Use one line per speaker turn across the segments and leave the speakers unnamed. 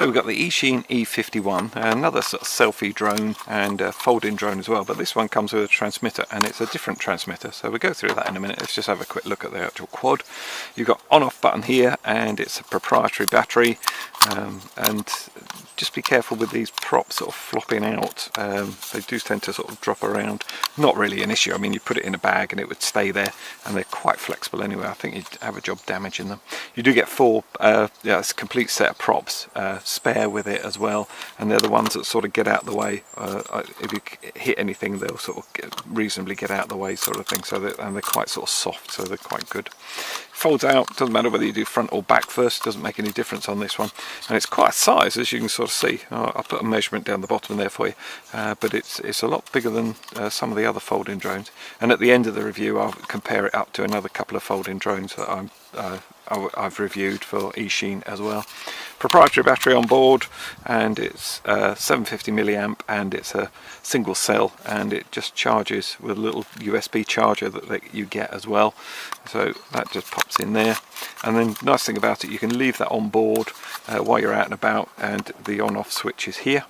So we've got the Eachine E51, another sort of selfie drone and folding drone as well, but this one comes with a transmitter and it's a different transmitter, so we'll go through that in a minute. Let's just have a quick look at the actual quad. You've got on-off button here and it's a proprietary battery, and just be careful with these props sort of flopping out. They do tend to sort of drop around. Not really an issue, I mean you put it in a bag and it would stay there, and they're quite flexible anyway. I think you'd have a job damaging them. You do get four, it's a complete set of props spare with it as well, and they're the ones that sort of get out the way. If you hit anything they'll sort of reasonably get out the way sort of thing, and they're quite sort of soft, so they're quite good. Folds out, doesn't matter whether you do front or back first, doesn't make any difference on this one, and it's quite a size, as you can sort of see. I'll put a measurement down the bottom there for you, but it's a lot bigger than some of the other folding drones, and at the end of the review I'll compare it up to another couple of folding drones that I've reviewed for Eachine as well. Proprietary battery on board, and it's 750 milliamp, and it's a single cell, and it just charges with a little USB charger that you get as well, so that just pops in there. And then nice thing about it, you can leave that on board while you're out and about, and the on-off switch is here.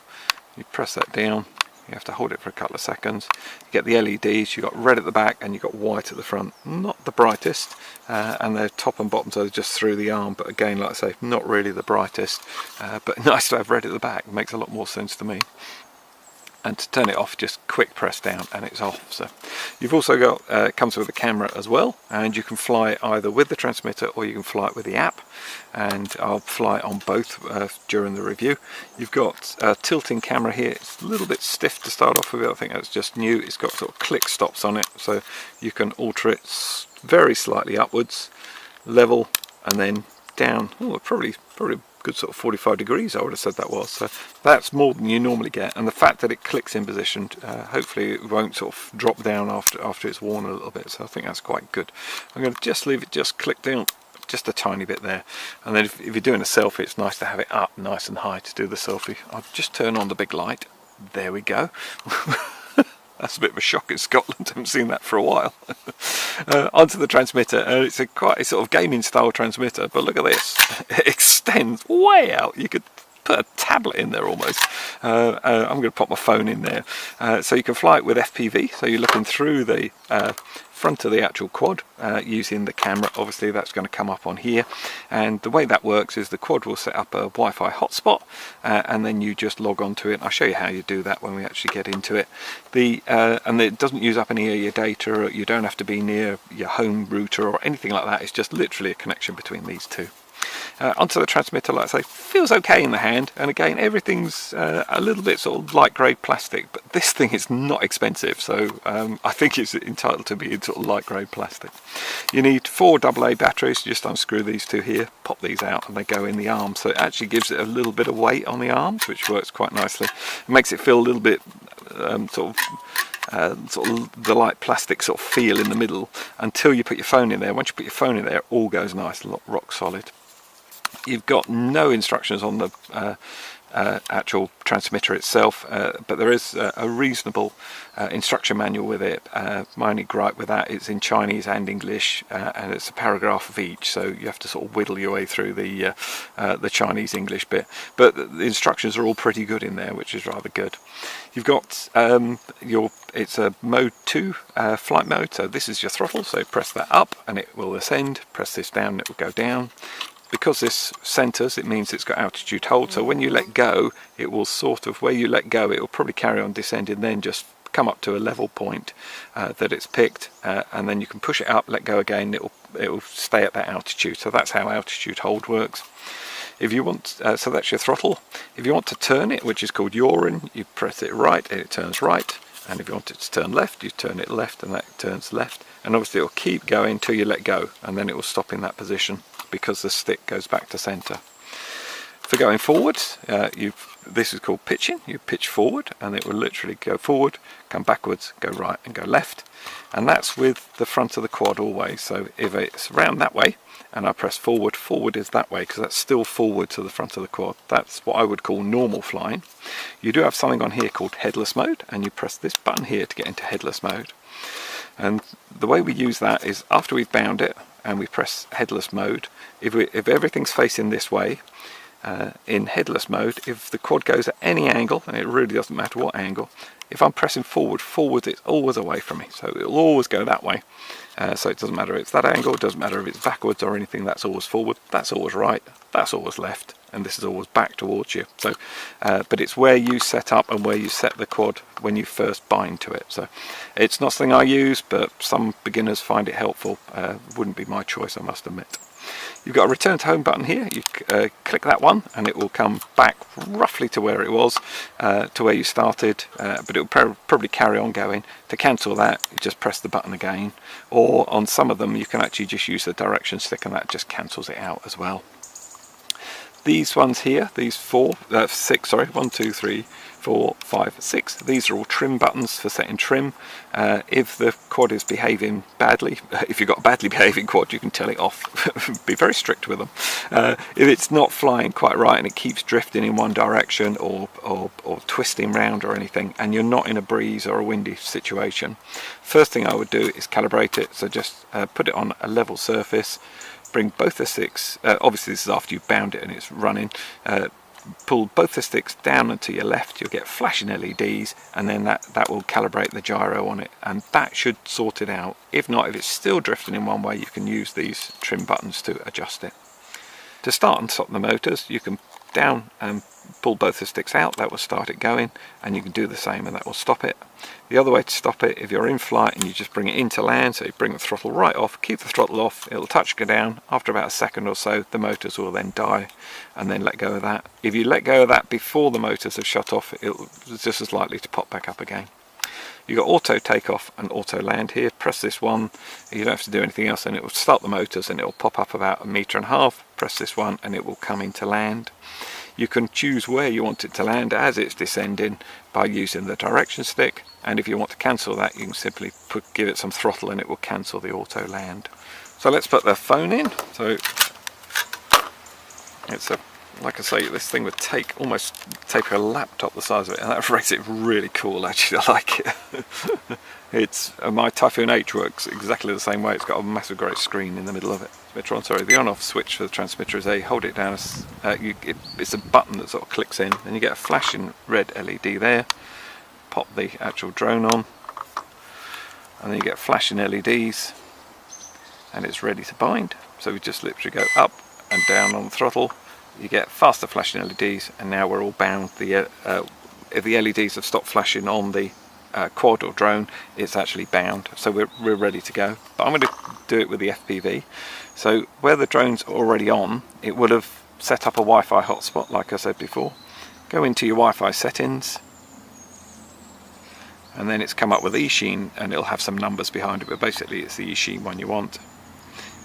You press that down, you have to hold it for a couple of seconds. You get the LEDs, you've got red at the back and you've got white at the front. Not the brightest, and they're top and bottom, so they're just through the arm, but again, like I say, not really the brightest, but nice to have red at the back. It makes a lot more sense to me. And to turn it off, just quick press down and it's off. So you've also got, it comes with a camera as well, and you can fly either with the transmitter or you can fly it with the app, and I'll fly on both during the review. You've got a tilting camera here. It's a little bit stiff to start off with, I think that's just new. It's got sort of click stops on it, so you can alter it very slightly upwards, level, and then down. Oh, probably good sort of 45 degrees I would have said that was, so that's more than you normally get, and the fact that it clicks in position, hopefully it won't sort of drop down after it's worn a little bit, so I think that's quite good. I'm going to just leave it just click down just a tiny bit there, and then if you're doing a selfie, it's nice to have it up nice and high to do the selfie. I'll just turn on the big light, there we go. That's a bit of a shock in Scotland, I haven't seen that for a while. Onto the transmitter, it's quite a sort of gaming style transmitter, but look at this, it extends way out. You could put a tablet in there almost. I'm going to pop my phone in there. So you can fly it with FPV, so you're looking through the front of the actual quad using the camera. Obviously that's going to come up on here, and the way that works is the quad will set up a Wi-Fi hotspot, and then you just log on to it. I'll show you how you do that when we actually get into it. And it doesn't use up any of your data, or you don't have to be near your home router or anything like that. It's just literally a connection between these two. Onto the transmitter, like I say, feels okay in the hand, and again everything's a little bit sort of light grade plastic, but this thing is not expensive, so I think it's entitled to be in sort of light grade plastic. You need 4 AA batteries. You just unscrew these two here, pop these out, and they go in the arm, so it actually gives it a little bit of weight on the arms, which works quite nicely. It makes it feel a little bit sort of the light plastic sort of feel in the middle until you put your phone in there. Once you put your phone in there, it all goes nice, rock solid. You've got no instructions on the actual transmitter itself, but there is a reasonable instruction manual with it. My only gripe with that is in Chinese and English, and it's a paragraph of each, so you have to sort of whittle your way through the Chinese English bit, but the instructions are all pretty good in there, which is rather good. You've got it's a mode 2 flight mode, so this is your throttle, so press that up and it will ascend, press this down and it will go down. Because this centres, it means it's got altitude hold, so when you let go, it will sort of, where you let go, it will probably carry on descending, then just come up to a level point that it's picked, and then you can push it up, let go again, it will stay at that altitude. So that's how altitude hold works. If you want, so that's your throttle. If you want to turn it, which is called yawing, you press it right and it turns right, and if you want it to turn left, you turn it left and that turns left, and obviously it will keep going until you let go, and then it will stop in that position, because the stick goes back to centre. For going forwards, this is called pitching. You pitch forward and it will literally go forward, come backwards, go right and go left, and that's with the front of the quad always. So if it's around that way and I press forward, forward is that way, because that's still forward to the front of the quad. That's what I would call normal flying. You do have something on here called headless mode, and you press this button here to get into headless mode. And the way we use that is after we've bound it and we press headless mode, if everything's facing this way, in headless mode, if the quad goes at any angle, and it really doesn't matter what angle, if I'm pressing forward, it's always away from me, so it'll always go that way. So it doesn't matter if it's that angle, it doesn't matter if it's backwards or anything, that's always forward, that's always right, that's always left, and this is always back towards you. So, but it's where you set up and where you set the quad when you first bind to it. So it's not something I use, but some beginners find it helpful. Wouldn't be my choice, I must admit. You've got a return to home button here. You click that one and it will come back roughly to where it was, to where you started, but it will probably carry on going. To cancel that, you just press the button again, or on some of them you can actually just use the direction stick and that just cancels it out as well. These ones here, these six, 1, 2, 3, 4, 5, 6, these are all trim buttons for setting trim. If the quad is behaving badly, if you've got a badly behaving quad, you can tell it off. Be very strict with them. If it's not flying quite right and it keeps drifting in one direction or twisting round or anything, and you're not in a breeze or a windy situation, first thing I would do is calibrate it. So just put it on a level surface, bring both the sticks, obviously this is after you've bound it and it's running, pull both the sticks down and to your left, you'll get flashing LEDs, and then that will calibrate the gyro on it, and that should sort it out. If not, if it's still drifting in one way, you can use these trim buttons to adjust it. To start and stop the motors, you can down and pull both the sticks out, that will start it going, and you can do the same and that will stop it. The other way to stop it, if you're in flight and you just bring it into land, so you bring the throttle right off, keep the throttle off, it'll touch go down. After about a second or so, the motors will then die, and then let go of that. If you let go of that before the motors have shut off, it's just as likely to pop back up again. You've got auto takeoff and auto land here. Press this one, you don't have to do anything else, and it will start the motors and it will pop up about 1.5 meters. Press this one and it will come into land. You can choose where you want it to land as it's descending by using the direction stick, and if you want to cancel that, you can simply give it some throttle and it will cancel the auto land. So let's put the phone in. So it's like I say, this thing would almost take a laptop the size of it, and that makes it really cool actually. I like it. It's my Typhoon H works exactly the same way. It's got a massive great screen in the middle of it. The on-off switch for the transmitter is hold it down, it's a button that sort of clicks in, and you get a flashing red LED there. Pop the actual drone on, and then you get flashing LEDs, and it's ready to bind. So we just literally go up and down on the throttle, you get faster flashing LEDs, and now we're all bound. If the LEDs have stopped flashing on the quad or drone, it's actually bound, so we're ready to go. But I'm going to do it with the FPV. So where the drone's already on, it would have set up a Wi-Fi hotspot like I said before. Go into your Wi-Fi settings, and then it's come up with Eachine, and it'll have some numbers behind it, but basically it's the Eachine one you want.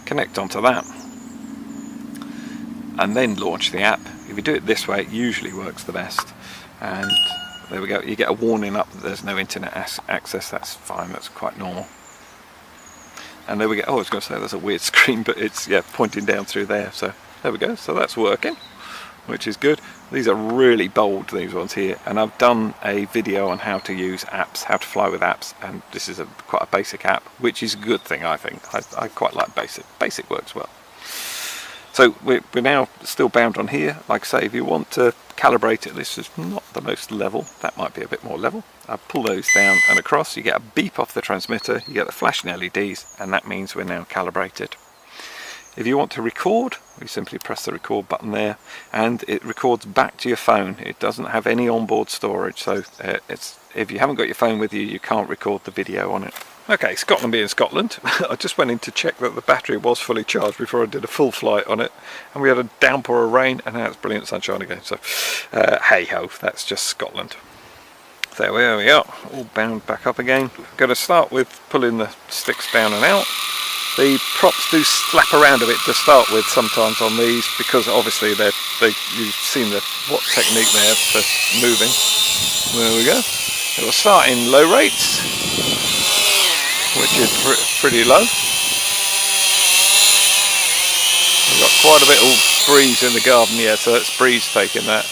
Connect onto that and then launch the app. If you do it this way, it usually works the best. And there we go, you get a warning up that there's no internet access. That's fine, that's quite normal. And there we go. Oh, I was going to say there's a weird screen, but it's pointing down through there. So there we go, so that's working, which is good. These are really bold, these ones here, and I've done a video on how to use apps, how to fly with apps, and this is quite a basic app, which is a good thing, I think. I quite like basic works well. So we're now still bound on here. Like I say, if you want to calibrate it, this is not the most level, that might be a bit more level. I pull those down and across, you get a beep off the transmitter, you get the flashing LEDs, and that means we're now calibrated. If you want to record, we simply press the record button there, and it records back to your phone. It doesn't have any onboard storage, so if you haven't got your phone with you, you can't record the video on it. Okay, Scotland being Scotland, I just went in to check that the battery was fully charged before I did a full flight on it, and we had a downpour of rain, and now it's brilliant sunshine again. So hey ho, that's just Scotland. There we are, all bound back up again. Going to start with pulling the sticks down and out. The props do slap around a bit to start with sometimes on these, because obviously you've seen what technique they have for moving. There we go. It will start in low rates, which is pretty low. We've got quite a bit of breeze in the garden here, so it's breeze taking that.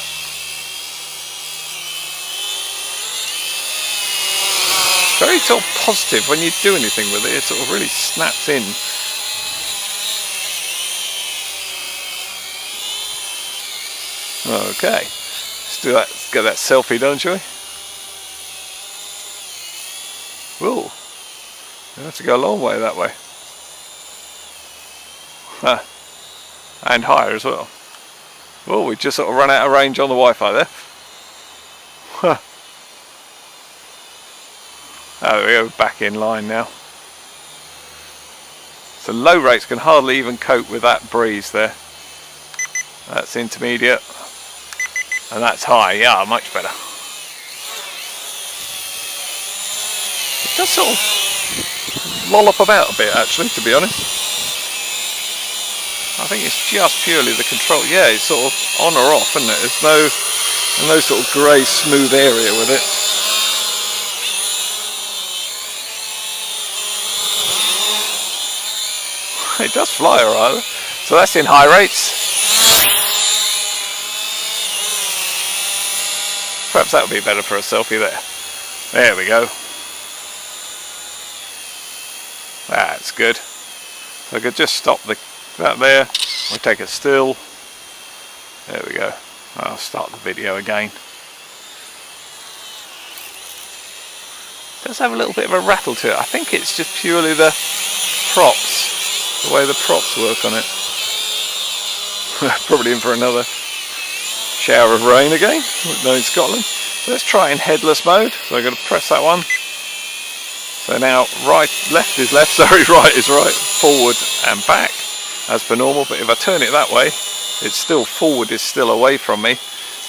Very sort of positive when you do anything with it, it sort of really snaps in. Okay, let's do that. Let's get that selfie done, shall we? Whoa, you have to go a long way that way. Huh. And higher as well. Oh, we just sort of run out of range on the Wi-Fi there. Huh. Oh, there we go, back in line now. So low rates can hardly even cope with that breeze there. That's intermediate. And that's high, yeah, much better. It does sort of lollop about a bit actually, to be honest. I think it's just purely the control. Yeah, it's sort of on or off, isn't it? There's no sort of grey smooth area with it. It does fly alright. So that's in high rates. Perhaps that would be better for a selfie there. There we go. That's good. So I could just stop that there. We'll take it still. There we go. I'll start the video again. It does have a little bit of a rattle to it. I think it's just purely the props, the way the props work on it. Probably in for another shower of rain again, no, in Scotland. So let's try in headless mode. So I'm going to press that one. So now left is left, sorry, right is right, forward and back as per normal. But if I turn it that way, it's still forward is still away from me,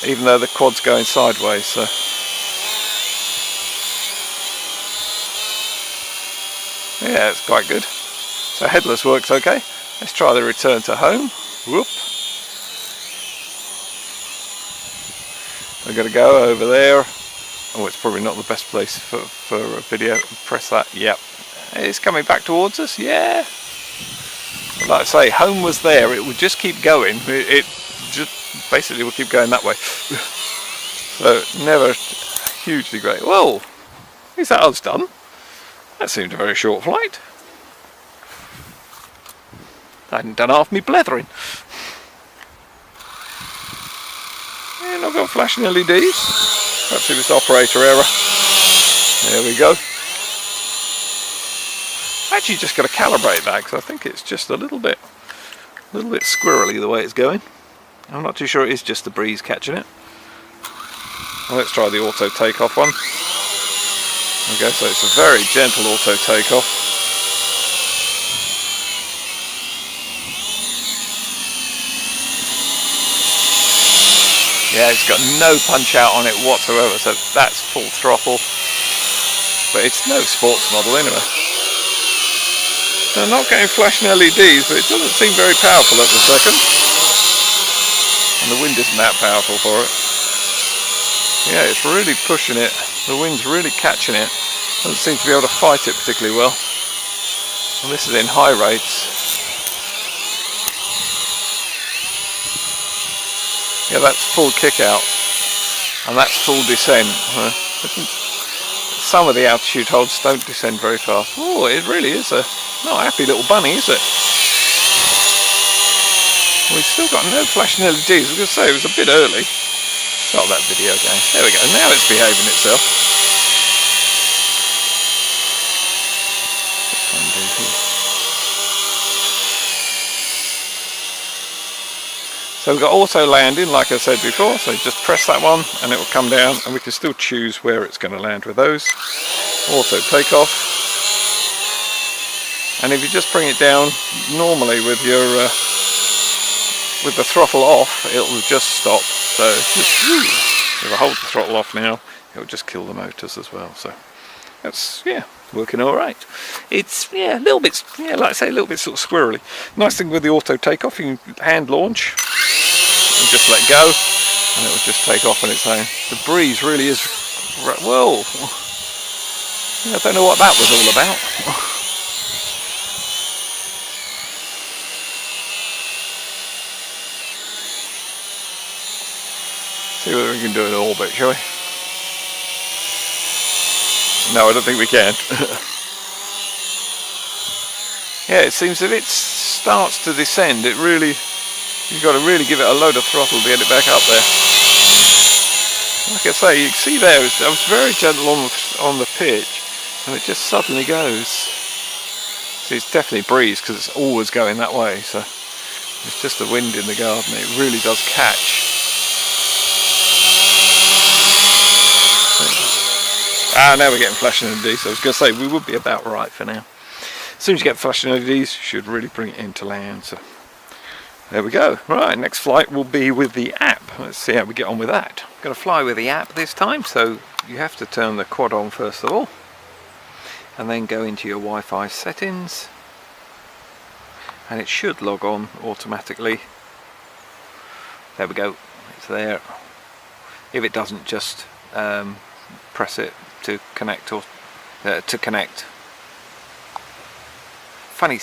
even though the quad's going sideways. So yeah, it's quite good. So headless works okay. Let's try the return to home. Whoop. We're going to go over there. Oh, it's probably not the best place for a video. Press that. Yep. It's coming back towards us. Yeah. Like I say, home was there. It would just keep going. It just basically would keep going that way. So never hugely great. Whoa. Is that us done? That seemed a very short flight. I hadn't done half me blethering. Yeah, not got flashing LEDs. Perhaps it was operator error. There we go. Actually just got to calibrate that because I think it's just a little bit squirrely the way it's going. I'm not too sure it is just the breeze catching it. Well, let's try the auto takeoff one. Okay, so it's a very gentle auto takeoff. Yeah, it's got no punch out on it whatsoever, so that's full throttle. But it's no sports model anyway. So I'm not getting flashing LEDs, but it doesn't seem very powerful at the second. And the wind isn't that powerful for it. Yeah, it's really pushing it. The wind's really catching it. Doesn't seem to be able to fight it particularly well. And this is in high rates. Yeah, that's full kick out, and that's full descent. Some of the altitude holds don't descend very fast. Oh, it really is not a happy little bunny, is it? We've still got no flashing LEDs. I was going to say it was a bit early. Start that video again. There we go. Now it's behaving itself. So we've got auto landing, like I said before, so just press that one and it will come down, and we can still choose where it's going to land with those. Auto takeoff. And if you just bring it down normally with your with the throttle off, it will just stop. So if I hold the throttle off now, it will just kill the motors as well. So that's, yeah, working all right. It's, yeah, a little bit, yeah, like I say, a little bit sort of squirrely. Nice thing with the auto takeoff, you can hand launch. You just let go and it will just take off on its own. The breeze really is, whoa, I don't know what that was all about. See whether we can do an orbit, shall we? No, I don't think we can. Yeah, it seems if it starts to descend, it really You've got to really give it a load of throttle to get it back up there. Like I say, you can see there, I was very gentle on the pitch, and it just suddenly goes. See, it's definitely breeze because it's always going that way, so it's just the wind in the garden. It really does catch. Ah, now we're getting flashing LEDs, so I was going to say we would be about right for now. As soon as you get flashing LEDs, you should really bring it into land. So there we go. Right, next flight will be with the app. Let's see how we get on with that. I'm going to fly with the app this time, so you have to turn the quad on first of all, and then go into your Wi-Fi settings, and it should log on automatically. There we go, it's there. If it doesn't, just press it to connect, or to connect. Funny,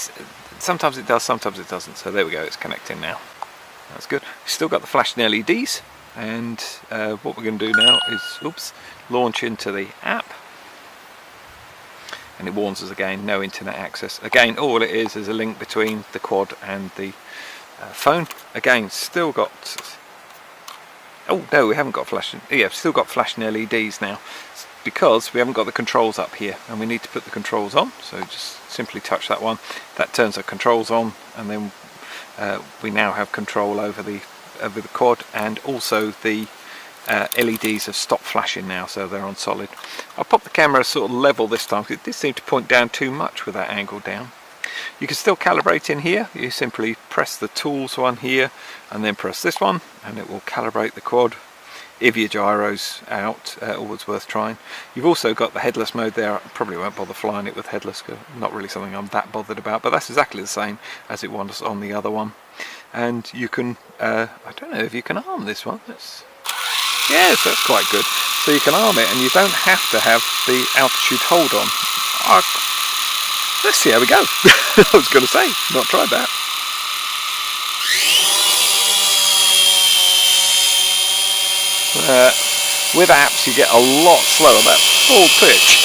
sometimes it does, sometimes it doesn't. So there we go, it's connecting now. That's good. We've still got the flashing LEDs, and what we're going to do now is, launch into the app. And it warns us again, no internet access. Again, all it is a link between the quad and the phone. Again, still got, oh no, we haven't got flashing, yeah, still got flashing LEDs now, because we haven't got the controls up here, and we need to put the controls on. So just simply touch that one, that turns the controls on, and then we now have control over the quad, and also the LEDs have stopped flashing now, so they're on solid. I'll pop the camera sort of level this time, because it did seem to point down too much with that angle down. You can still calibrate in here. You simply press the tools one here, and then press this one, and it will calibrate the quad. If your gyro's out, always worth trying. You've also got the headless mode there. I probably won't bother flying it with headless, because not really something I'm that bothered about, but that's exactly the same as it was on the other one. And you can, I don't know if you can arm this one. Yes, that's quite good. So you can arm it, and you don't have to have the altitude hold on. Let's see how we go. I was going to say, not tried that. With apps you get a lot slower, that full pitch.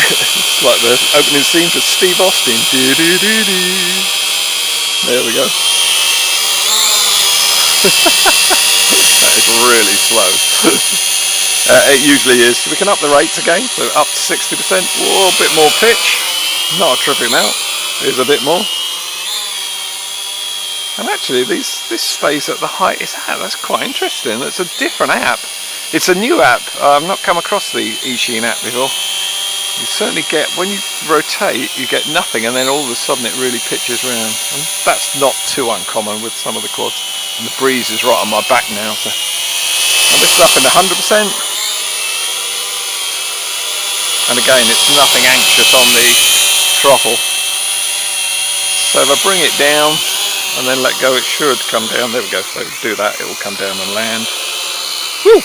It's like the opening scene for Steve Austin. There we go. That is really slow. It usually is. We can up the rates again, so up to 60%. Whoa, a bit more pitch. Not a tripping amount. Here's a bit more. And actually this stays at the height it's at. That's quite interesting. It's a different app. It's a new app. I've not come across the Eachine app before. You certainly get, when you rotate, you get nothing, and then all of a sudden it really pitches around. And that's not too uncommon with some of the quads. And the breeze is right on my back now. So. And this is up in 100%. And again, it's nothing anxious on the throttle. So if I bring it down and then let go, it should come down. There we go. So do that, it will come down and land. Woo!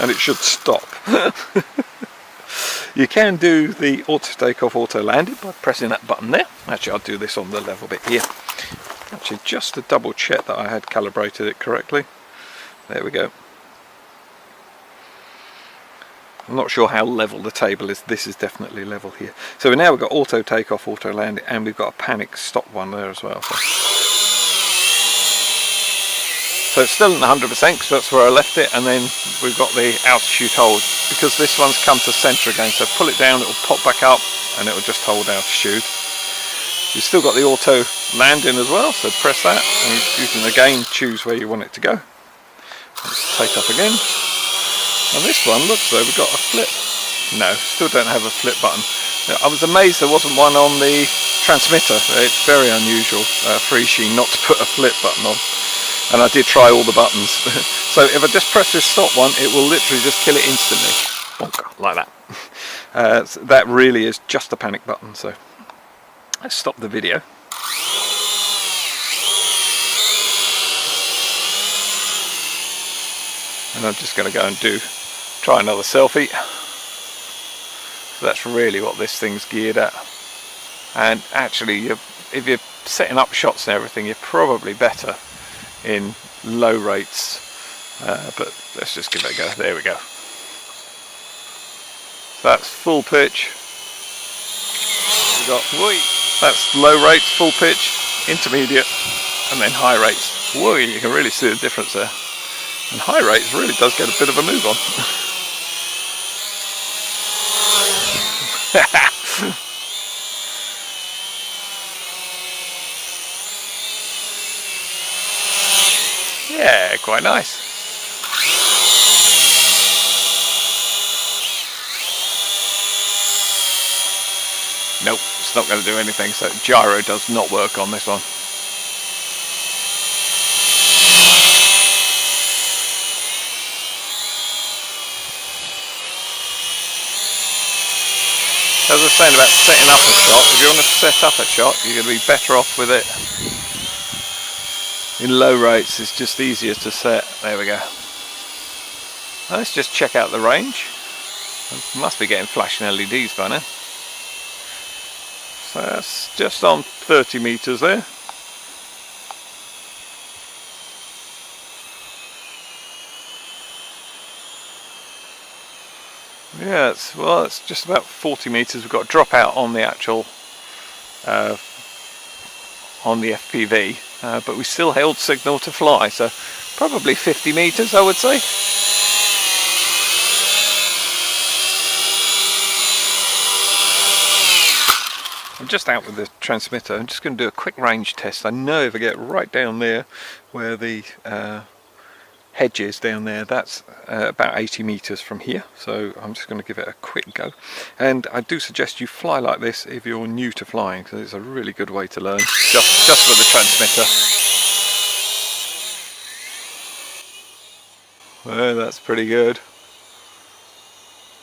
And it should stop. You can do the auto takeoff, auto landing by pressing that button there. Actually, I'll do this on the level bit here. Actually, just to double check that I had calibrated it correctly. There we go. I'm not sure how level the table is. This is definitely level here. So now we've got auto takeoff, auto landing, and we've got a panic stop one there as well. So it's still at 100% because that's where I left it, and then we've got the altitude hold because this one's come to center again. So pull it down, it will pop back up, and it will just hold altitude. You've still got the auto landing as well, so press that, and you can again choose where you want it to go. Let's take off again. And this one looks though we've got a flip. No, still don't have a flip button. I was amazed there wasn't one on the transmitter. It's very unusual for Eachine not to put a flip button on. And I did try all the buttons. So if I just press this stop one, it will literally just kill it instantly. Bonk, like that. So that really is just a panic button. So let's stop the video. And I'm just going to go and try another selfie. So that's really what this thing's geared at. And actually, if you're setting up shots and everything, you're probably better in low rates. But let's just give it a go. There we go. So that's full pitch. That's low rates, full pitch. intermediate, and then high rates. Whoa, you can really see the difference there. And high rates really does get a bit of a move on. Yeah, quite nice. Nope, it's not going to do anything, so gyro does not work on this one. As I was saying about setting up a shot, if you want to set up a shot, you're going to be better off with it in low rates. It's just easier to set. There we go. Let's just check out the range. Must be getting flashing LEDs by now. So that's just on 30 meters there. Yeah, it's just about 40 meters. We've got a dropout on the actual on the FPV, but we still held signal to fly, so probably 50 meters, I would say. I'm just out with the transmitter. I'm just going to do a quick range test. I know if I get right down there where the hedge is down there, that's about 80 meters from here, so I'm just going to give it a quick go. And I do suggest you fly like this if you're new to flying, because it's a really good way to learn, just with the transmitter. Well, that's pretty good.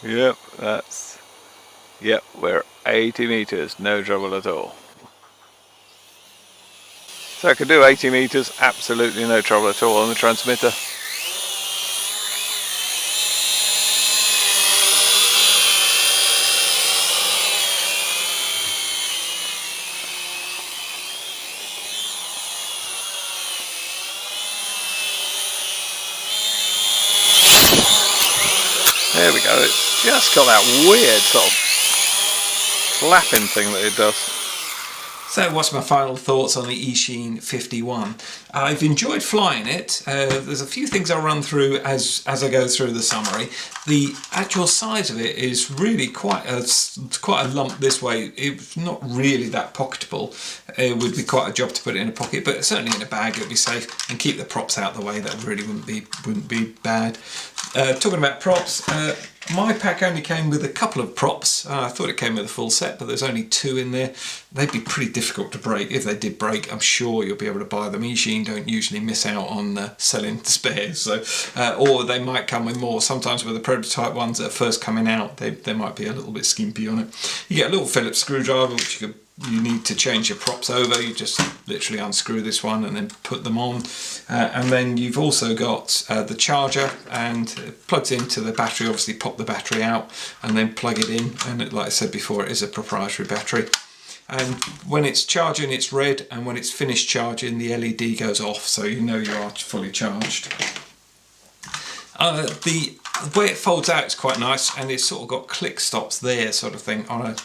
Yep, we're 80 meters, no trouble at all. So I could do 80 meters, absolutely no trouble at all on the transmitter. There we go, it's just got that weird sort of flapping thing that it does.
So what's my final thoughts on the Eachine 51? I've enjoyed flying it. There's a few things I'll run through as I go through the summary. The actual size of it is really quite a lump this way. It's not really that pocketable. It would be quite a job to put it in a pocket, but certainly in a bag it would be safe, and keep the props out of the way. That really wouldn't be bad. Talking about props, my pack only came with a couple of props. I thought it came with a full set, but there's only 2 in there. They'd be pretty difficult to break. If they did break, I'm sure you'll be able to buy them. Eachine don't usually miss out on selling spares, so or they might come with more. Sometimes with the prototype ones that are first coming out, they might be a little bit skimpy on it. You get a little Phillips screwdriver, which you need to change your props over. You just literally unscrew this one and then put them on, and then you've also got the charger, and it plugs into the battery. Obviously pop the battery out and then plug it in, and like I said before, it is a proprietary battery, and when it's charging it's red, and when it's finished charging the LED goes off, so you know you are fully charged. The way it folds out is quite nice, and it's sort of got click stops there, sort of thing, on a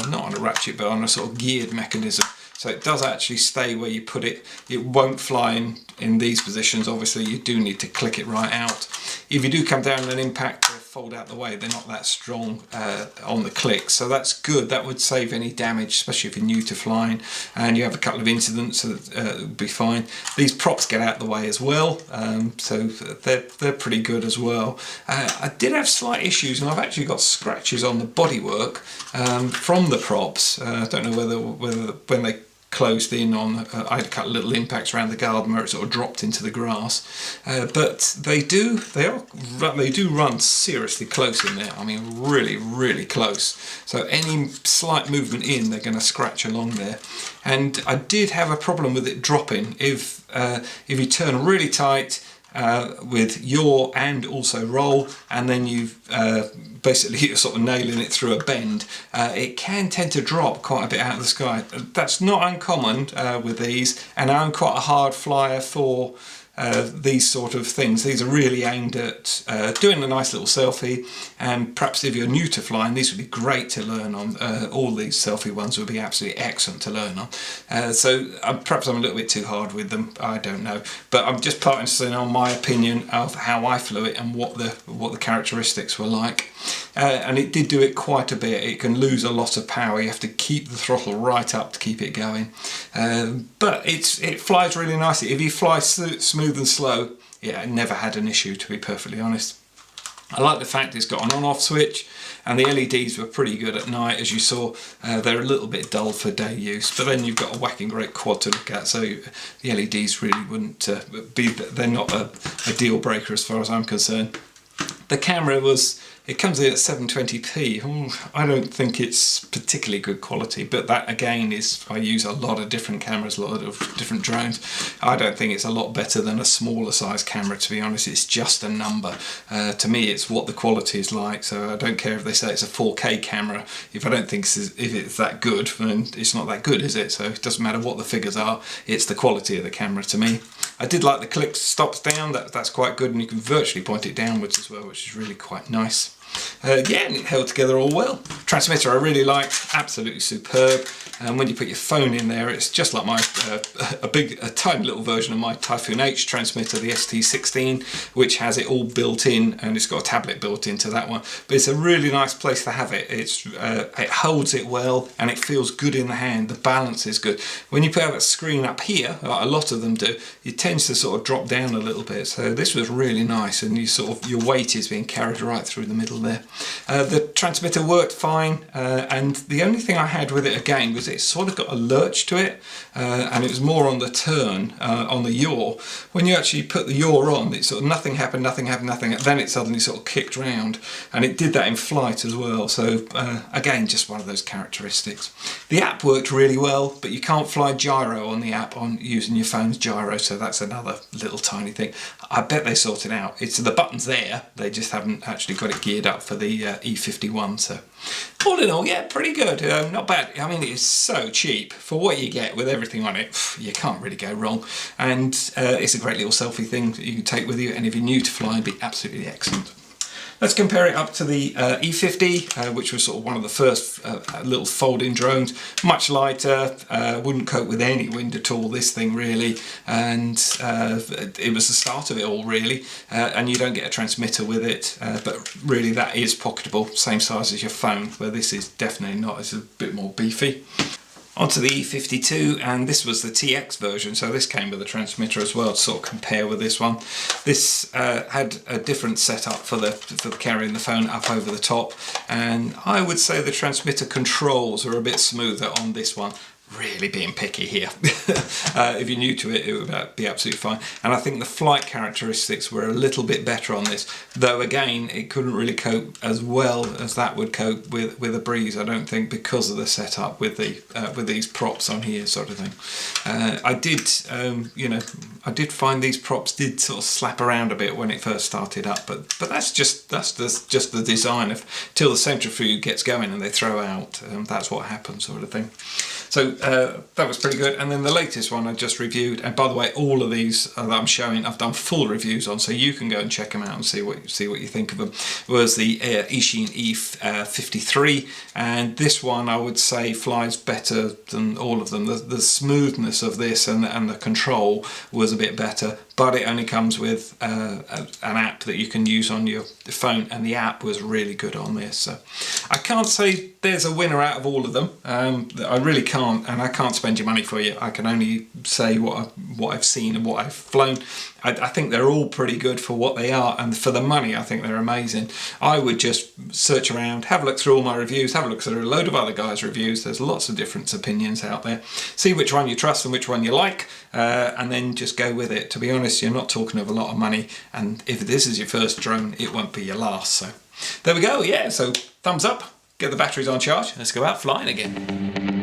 not on a ratchet, but on a sort of geared mechanism. So it does actually stay where you put it. It won't fly in these positions. Obviously you do need to click it right out. If you do come down in an impact, they'll fold out the way. They're not that strong on the click, so that's good. That would save any damage, especially if you're new to flying and you have a couple of incidents, so it would be fine. These props get out the way as well, so they're pretty good as well. I did have slight issues, and I've actually got scratches on the bodywork from the props. I don't know whether when they closed in on, I had a couple of little impacts around the garden where it sort of dropped into the grass, but they do run seriously close in there. I mean, really close, so any slight movement in, they're going to scratch along there. And I did have a problem with it dropping. If you turn really tight with yaw and also roll, and then you've basically you're sort of nailing it through a bend, it can tend to drop quite a bit out of the sky. That's not uncommon with these, and I'm quite a hard flyer for these sort of things. These are really aimed at doing a nice little selfie, and perhaps if you're new to flying, these would be great to learn on. All these selfie ones would be absolutely excellent to learn on. So perhaps I'm a little bit too hard with them, I don't know, but I'm just passing on my opinion of how I flew it and what the characteristics were like. And it did do it quite a bit. It can lose a lot of power. You have to keep the throttle right up to keep it going. But it flies really nicely. If you fly smooth and slow, yeah, I never had an issue, to be perfectly honest. I like the fact it's got an on-off switch, and the LEDs were pretty good at night, as you saw. They're a little bit dull for day use, but then you've got a whacking great quad to look at, so the LEDs really wouldn't they're not a deal breaker as far as I'm concerned. The camera it comes in at 720p. I don't think it's particularly good quality, but that again is, I use a lot of different cameras, a lot of different drones. I don't think it's a lot better than a smaller size camera, to be honest. It's just a number. To me, it's what the quality is like, so I don't care if they say it's a 4K camera. If I don't think if it's that good, then it's not that good, is it? So it doesn't matter what the figures are, it's the quality of the camera to me. I did like the click stops down, that's quite good, and you can virtually point it downwards as well, which is really quite nice. Yeah, and it held together all well. Transmitter I really liked, absolutely superb. And when you put your phone in there, it's just like my a tiny little version of my Typhoon H transmitter, the ST16, which has it all built in, and it's got a tablet built into that one. But it's a really nice place to have it. It holds it well, and it feels good in the hand. The balance is good. When you put out a screen up here, like a lot of them do, it tends to sort of drop down a little bit. So this was really nice, and your weight is being carried right through the middle there. The transmitter worked fine, and the only thing I had with it again was it sort of got a lurch to it, and it was more on the turn, on the yaw. When you actually put the yaw on, it sort of nothing happened, and then it suddenly sort of kicked round, and it did that in flight as well. So again, just one of those characteristics. The app worked really well, but you can't fly gyro on the app on using your phone's gyro, so that's another little tiny thing. I bet they sorted out. The button's there, they just haven't actually got it geared up for the E51. So all in all, yeah, pretty good. Not bad. I mean, it's so cheap for what you get with everything on it. You can't really go wrong, and it's a great little selfie thing that you can take with you, and if you're new to flying, it'd be absolutely excellent. Let's compare it up to the E50, which was sort of one of the first little folding drones. Much lighter, wouldn't cope with any wind at all, this thing really, and it was the start of it all really, and you don't get a transmitter with it, but really that is pocketable, same size as your phone, where this is definitely not, it's a bit more beefy. Onto the E52, and this was the TX version, so this came with a transmitter as well to sort of compare with this one. This had a different setup for carrying the phone up over the top, and I would say the transmitter controls are a bit smoother on this one. Really being picky here. If you're new to it, it would be absolutely fine. And I think the flight characteristics were a little bit better on this, though again it couldn't really cope as well as that would cope with a breeze, I don't think, because of the setup with these props on here, sort of thing. I did find these props did sort of slap around a bit when it first started up, but that's just the design of till the centrifuge gets going and they throw out. That's what happens, sort of thing. So that was pretty good. And then the latest one I just reviewed, and by the way, all of these that I'm showing I've done full reviews on, so you can go and check them out and see what you think of them, was the Eachine E53, and this one I would say flies better than all of them. The smoothness of this and the control was a bit better, but it only comes with an app that you can use on your phone, and the app was really good on this. So I can't say there's a winner out of all of them. I really can't, and I can't spend your money for you. I can only say what I've seen and what I've flown. I think they're all pretty good for what they are, and for the money I think they're amazing. I would just search around, have a look through all my reviews, have a look through a load of other guys' reviews. There's lots of different opinions out there. See which one you trust and which one you like, and then just go with it. To be honest, you're not talking of a lot of money, and if this is your first drone, it won't be your last. So there we go. Yeah, so thumbs up, get the batteries on charge, let's go out flying again.